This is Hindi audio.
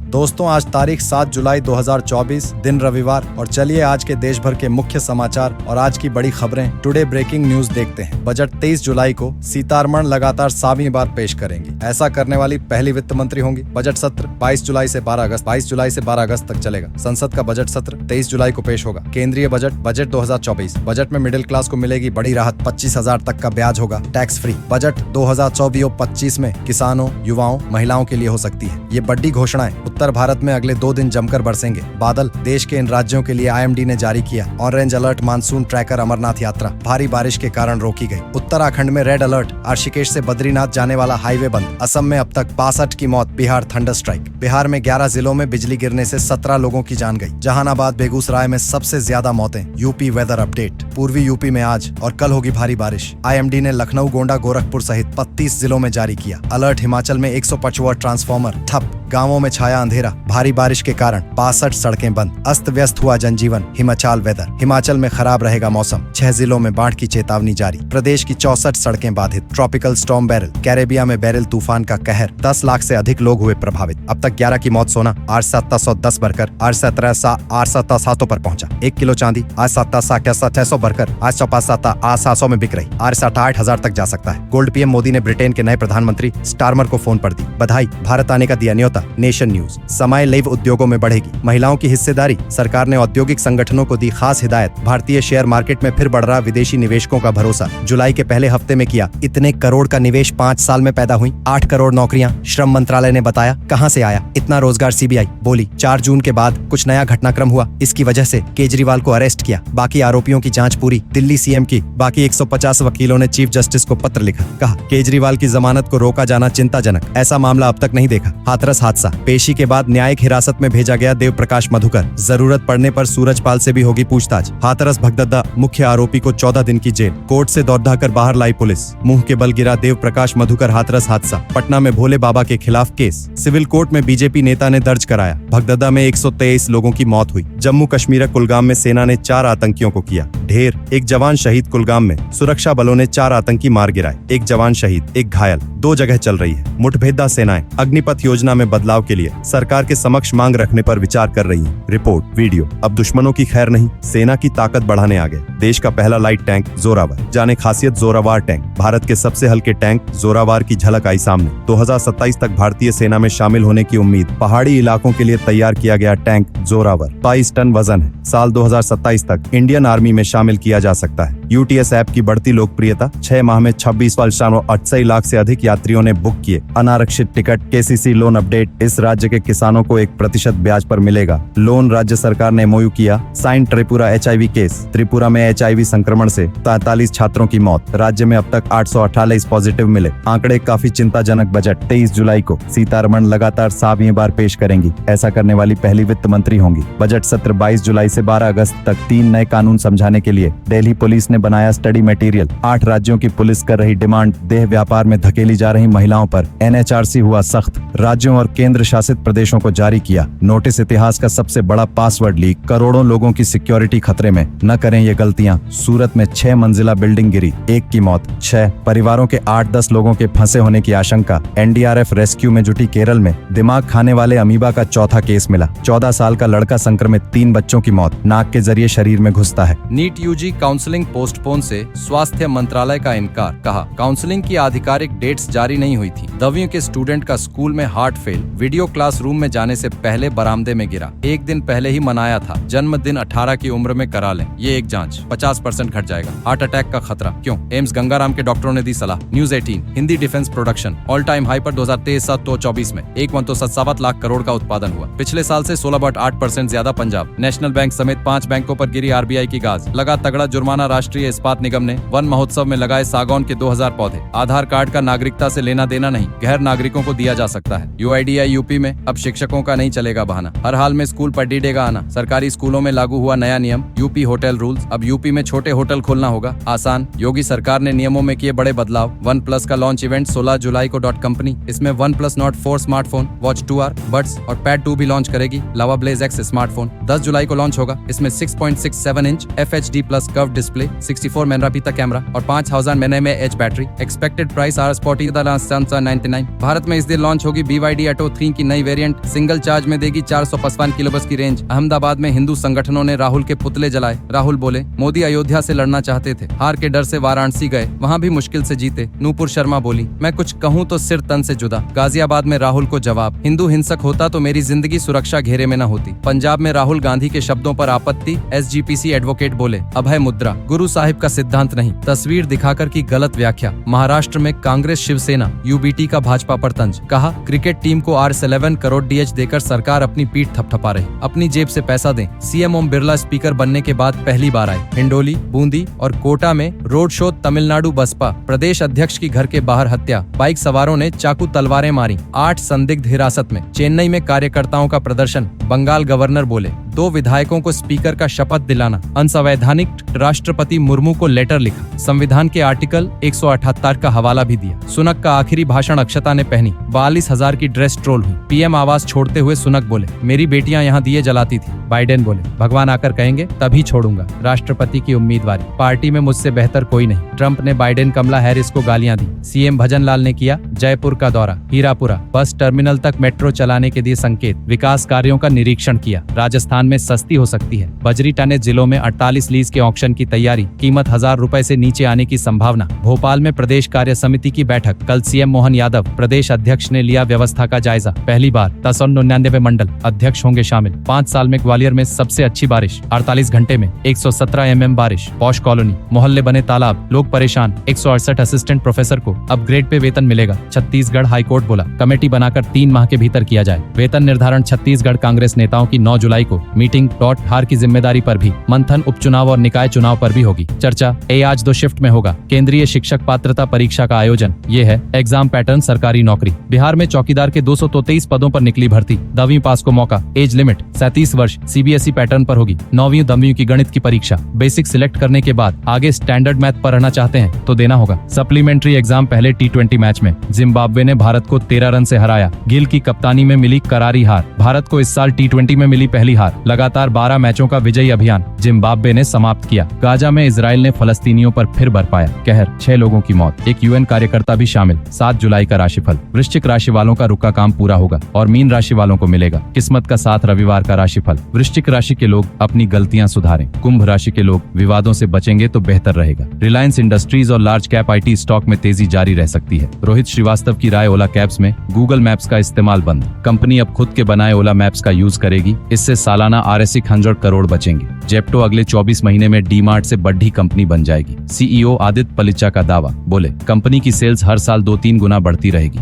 दोस्तों आज तारीख 7 जुलाई 2024 दिन रविवार और चलिए आज के देश भर के मुख्य समाचार और आज की बड़ी खबरें टुडे ब्रेकिंग न्यूज देखते हैं। बजट 23 जुलाई को सीतारमण लगातार 7वीं बार पेश करेंगी। ऐसा करने वाली पहली वित्त मंत्री होंगी। बजट सत्र 22 जुलाई से 12 अगस्त तक चलेगा। संसद का बजट सत्र 23 जुलाई को पेश होगा। केंद्रीय बजट 2024। बजट में मिडिल क्लास को मिलेगी बड़ी राहत, 25,000 तक का ब्याज होगा टैक्स फ्री। बजट 2024-25 में किसानों, युवाओं, महिलाओं के लिए हो सकती है ये बड़ी घोषणाएं। उत्तर भारत में अगले 2 दिन जमकर बरसेंगे बादल। देश के इन राज्यों के लिए IMD ने जारी किया orange alert. Monsoon tracker Amarnath Yatra भारी बारिश के कारण रोकी गई। उत्तराखंड में रेड अलर्ट। ऋषिकेश से बद्रीनाथ जाने वाला हाईवे बंद। असम में अब तक 62 की मौत। Bihar thunder strike. बिहार में 11 जिलों में बिजली गिरने से 17 लोगों की जान गई। जहानाबाद, बेगूसराय में सबसे ज्यादा मौतें। UP weather update. पूर्वी यूपी में आज और कल होगी भारी बारिश। IMD ने लखनऊ, गोंडा, गोरखपुर सहित 32 जिलों में जारी किया अलर्ट। हिमाचल में 105 वाट ट्रांसफार्मर ठप। गांवों में छाया अंधेरा। भारी बारिश के कारण 62 सड़कें बंद। अस्त व्यस्त हुआ जनजीवन। हिमाचल वेदर। हिमाचल में खराब रहेगा मौसम। 6 जिलों में बाढ़ की चेतावनी जारी। प्रदेश की 64 सड़कें बाधित। Tropical storm beryl. कैरेबिया में बेरिल तूफान का कहर। 10 लाख से अधिक लोग हुए प्रभावित। अब तक 11 की मौत। सोना आज 710 बढ़कर आज 700 पर पहुंचा। 1 किलो चांदी आज 600 बढ़कर आज 700 में बिक रही। आज 8,000 तक जा सकता है। गोल्ड। PM मोदी ने ब्रिटेन के नए प्रधानमंत्री स्टारमर को फोन पर दी बधाई। भारत आने का दिया न्योता। Nation news. समय लाइव उद्योगों में बढ़ेगी महिलाओं की हिस्सेदारी। सरकार ने औद्योगिक संगठनों को दी खास हिदायत। भारतीय शेयर मार्केट में फिर बढ़ रहा विदेशी निवेशकों का भरोसा। जुलाई के पहले हफ्ते में किया इतने करोड़ का निवेश 5 साल में पैदा हुई 8 करोड़ नौकरियां। श्रम मंत्रालय ने बताया कहां से आया इतना रोजगार। CBI बोली 4 जून के बाद कुछ नया घटनाक्रम हुआ, इसकी वजह से केजरीवाल को अरेस्ट किया। बाकी आरोपियों की जांच पूरी। दिल्ली CM की बाकी 150 वकीलों ने चीफ जस्टिस को पत्र लिखा। कहा केजरीवाल की जमानत को रोका जाना चिंताजनक। ऐसा मामला अब तक नहीं देखा। हाथरस हादसा। पेशी के बाद न्यायिक हिरासत में भेजा गया देव प्रकाश मधुकर। जरूरत पड़ने पर सूरजपाल से भी होगी पूछताछ। हाथरस भगदत्ता मुख्य आरोपी को 14 दिन की जेल। कोर्ट से दौड़ा कर बाहर लाई पुलिस। मुंह के बल गिरा देव प्रकाश मधुकर। हाथरस हादसा। पटना में भोले बाबा के खिलाफ केस। सिविल कोर्ट में BJP नेता ने दर्ज कराया। भगदत्ता में 123 लोगों की मौत हुई। जम्मू कश्मीर कुलगाम में सेना ने 4 आतंकियों को किया ढेर। 1 जवान शहीद। कुलगाम में सुरक्षा बलों ने 4 आतंकी मार गिराए। 1 जवान शहीद, 1 घायल। 2 जगह चल रही है मुठभेड़। सेनाएं अग्निपथ योजना में बदलाव के लिए सरकार के समक्ष मांग रखने पर विचार कर रही है। Report video. अब दुश्मनों की खैर नहीं, सेना की ताकत बढ़ाने आ गए। देश का पहला लाइट टैंक जोरावर। जाने खासियत जोरावर टैंक। भारत के सबसे हल्के टैंक जोरावर की झलक आई सामने। 2027 तक भारतीय सेना में शामिल होने की उम्मीद। पहाड़ी इलाकों के लिए तैयार किया गया टैंक जोरावर 22 टन वजन है। साल 2027 तक इंडियन आर्मी में शामिल किया जा सकता है। UTS ऐप की बढ़ती लोकप्रियता। 6 माह में 26.88 लाख से अधिक यात्रियों ने बुक किए अनारक्षित टिकट। KCC loan update. इस राज्य के किसानों को 1% ब्याज पर मिलेगा लोन। राज्य सरकार ने MOU किया sign. Tripura HIV case. Tripura में HIV संक्रमण से 43 छात्रों की मौत। राज्य में अब तक 848 पॉजिटिव मिले। आंकड़े काफी चिंताजनक। बजट 23 जुलाई को सीतारमण लगातार 7वीं बार पेश करेंगी। ऐसा करने वाली पहली वित्त मंत्री होंगी। बजट सत्र 22 जुलाई से 12 अगस्त तक 3 नए कानून समझाने के लिए दिल्ली पुलिस ने बनाया स्टडी मटेरियल। 8 राज्यों की पुलिस कर रही डिमांड। देह व्यापार में धकेली जा रही महिलाओं पर NHRC हुआ सख्त। राज्यों और केंद्र शासित प्रदेशों को जारी किया नोटिस। इतिहास का सबसे बड़ा पासवर्ड लीक। करोड़ों लोगों की सिक्योरिटी खतरे में। न करें ये गलतियां। सूरत में 6 मंजिला बिल्डिंग गिरी, 1 की मौत। 6 परिवारों के 8-10 लोगों के फंसे होने की आशंका। NDRF रेस्क्यू में जुटी केरल में। दिमाग खाने वाले अमीबा का चौथा केस मिला। 14 साल का लड़का संक्रमित। 3 बच्चों की मौत। नाक के जरिए शरीर में घुसता है। नीट UG काउंसलिंग पोस्टपोन से स्वास्थ्य मंत्रालय का इनकार। कहा काउंसलिंग की आधिकारिक डेट्स जारी नहीं हुई थी। 10वीं के स्टूडेंट का स्कूल में हार्ट फेल। वीडियो क्लासरूम में जाने से पहले बरामदे में गिरा। 1 दिन पहले ही मनाया था। जन्मदिन 18 की उम्र में करा लें। ये एक जांच 50% घट जाएगा। हार्ट अटैक का खतरा क्यों? एम्स गंगाराम के डॉक्टरों ने दी सलाह। News 18 Hindi defence production all time high पर 2023-24 में 1.57 लाख करोड़ का उत्पादन हुआ। पिछले साल से 16.8% ज्यादा। पंजाब नेशनल बैंक समेत 5 बैंकों पर गिरी RBI की गाज। लगा तगड़ा जुर्माना। राष्ट्रीय इस्पात निगम ने वन महोत्सव में लगाए सागौन के 2000 पौधे। आधार कार्ड का नागरिकता से लेना देना नहीं, गैर नागरिकों को दिया जा सकता है। UIDAI UP में अब शिक्षकों का नहीं चलेगा बहाना। हर हाल में स्कूल पर डीडेगा आना। सरकारी स्कूलों में लागू हुआ नया नियम। UP hotel rules. अब UP में छोटे होटल खोलना होगा आसान। योगी सरकार ने नियमों में किए बड़े बदलाव। OnePlus का लॉन्च इवेंट 16 जुलाई को .company। इसमें OnePlus Nord 4 smartphone, Watch 2R, buds और Pad 2 भी लॉन्च करेगी। लावा ब्लेज X स्मार्टफोन 10 जुलाई को लॉन्च होगा। इसमें 6.67 inch FHD HD plus curve display, 64 megapixel camera और 5000 mAh battery. Expected price $49.99। Bharat में इस दिन लॉन्च होगी BYD Atto 3 की नई वेरिएंट, सिंगल चार्ज में देगी 455 किलोबस की रेंज। अहमदाबाद में हिंदू संगठनों ने राहुल के पुतले जलाए। राहुल बोले, मोदी अयोध्या से लड़ना चाहते थे, हार के डर से वाराणसी गए, वहाँ भी मुश्किल से जीते। नूपुर शर्मा बोली, मैं कुछ कहूँ तो सिर तन से जुदा। गाजियाबाद में राहुल को जवाब, हिंदू हिंसक होता तो मेरी जिंदगी सुरक्षा घेरे में न होती। पंजाब में राहुल गांधी के शब्दों पर आपत्ति, SGPC एडवोकेट बोले, अभय मुद्रा गुरु साहिब का सिद्धांत नहीं, तस्वीर दिखाकर की गलत व्याख्या। महाराष्ट्र में कांग्रेस शिवसेना UBT का भाजपा पर तंज, कहा क्रिकेट टीम को R11 करोड़ DH देकर सरकार अपनी पीठ थपथपा रही, अपनी जेब से पैसा दें। CM ओम बिरला स्पीकर बनने के बाद पहली बार आए। हिंडोली, बूंदी और कोटा में रोड शो। तमिलनाडु बसपा प्रदेश अध्यक्ष की घर के बाहर हत्या, बाइक सवारों ने चाकू तलवारें मारी, 8 संदिग्ध हिरासत में। चेन्नई में कार्यकर्ताओं का प्रदर्शन, बंगाल गवर्नर बोले, 2 विधायकों को स्पीकर का शपथ दिलाना अनसंवैधानिक। राष्ट्रपति मुर्मू को लेटर लिखा, संविधान के आर्टिकल 178 का हवाला भी दिया। सुनक का आखिरी भाषण अक्षता ने पहनी, 42,000 की ड्रेस ट्रोल हुई। PM आवास छोड़ते हुए सुनक बोले, मेरी बेटियां यहाँ दिए जलाती थी। बाइडेन बोले, भगवान आकर कहेंगे तभी छोड़ूंगा। राष्ट्रपति की उम्मीदवारी, पार्टी में मुझसे बेहतर कोई नहीं। ट्रंप ने बाइडेन कमला हैरिस को गालियां दी। CM भजन लाल ने किया जयपुर का दौरा, हीरापुरा बस टर्मिनल तक मेट्रो चलाने के दिए संकेत, विकास कार्यों का निरीक्षण किया। राजस्थान में सस्ती हो सकती है, बजरी टने जिलों में 48 लीज के ऑक्शन की तैयारी, कीमत 1000 रुपए से नीचे आने की संभावना। भोपाल में प्रदेश कार्य समिति की बैठक, कल CM मोहन यादव प्रदेश अध्यक्ष ने लिया व्यवस्था का जायजा। पहली बार 1099 मंडल अध्यक्ष होंगे शामिल। 5 साल में ग्वालियर में सबसे अच्छी बारिश, 48 घंटे में 117 mm बारिश। पॉश कॉलोनी, मोहल्ले बने तालाब, लोग परेशान। 168 असिस्टेंट प्रोफेसर को अपग्रेड पे वेतन मिलेगा। छत्तीसगढ़ हाईकोर्ट बोला, कमेटी बनाकर 3 माह के भीतर किया जाए। वेतन निर्धारण, छत्तीसगढ़ कांग्रेस नेताओं की 9 जुलाई को मीटिंग। हार की जिम्मेदारी पर भी मंथन, उपचुनाव और निकाय चुनाव पर भी होगी चर्चा। आज 2 शिफ्ट में होगा केंद्रीय शिक्षक पात्रता परीक्षा का आयोजन। ये है एग्जाम पैटर्न, सरकारी नौकरी। बिहार में चौकीदार के 233 पदों पर निकली भर्ती, 10वीं पास को मौका। एज लिमिट 37 वर्ष, CBSE पैटर्न पर होगी। 9वीं 10वीं की गणित की परीक्षा, बेसिक सिलेक्ट करने के बाद आगे स्टैंडर्ड मैथ पढ़ना चाहते हैं तो देना होगा। सप्लीमेंट्री एग्जाम, पहले T20 मैच में जिम्बाब्वे ने भारत को 13 रन से हराया। गिल की कप्तानी में मिली करारी हार, भारत को इस साल T20 में मिली पहली हार। लगातार 12 मैचों का विजयी अभियान जिम्बाब्वे ने समाप्त किया। गाजा में इजराइल ने फलस्तीनियों पर फिर बरपाया कहर, 6 लोगों की मौत, एक UN कार्यकर्ता भी शामिल। 7 जुलाई का राशिफल, वृश्चिक राशि वालों का रुका काम पूरा होगा और मीन राशि वालों को मिलेगा किस्मत का साथ। रविवार का राशिफल, वृश्चिक राशि के लोग अपनी गलतियां सुधारें, कुंभ राशि के लोग विवादों से बचेंगे तो बेहतर रहेगा। रिलायंस इंडस्ट्रीज और लार्ज कैप IT स्टॉक में तेजी जारी रह सकती है। रोहित श्रीवास्तव की राय, ओला कैब्स में गूगल मैप्स का इस्तेमाल बंद, कंपनी अब खुद के बनाए ओला मैप्स का यूज करेगी, इससे सालाना RSE 100 करोड़ बचेंगे। जेप्टो अगले 24 महीने में डीमार्ट से बड़ी कंपनी बन जाएगी। CEO आदित्य पलिचा का दावा, बोले कंपनी की सेल्स हर साल 2-3 गुना बढ़ती रहेगी।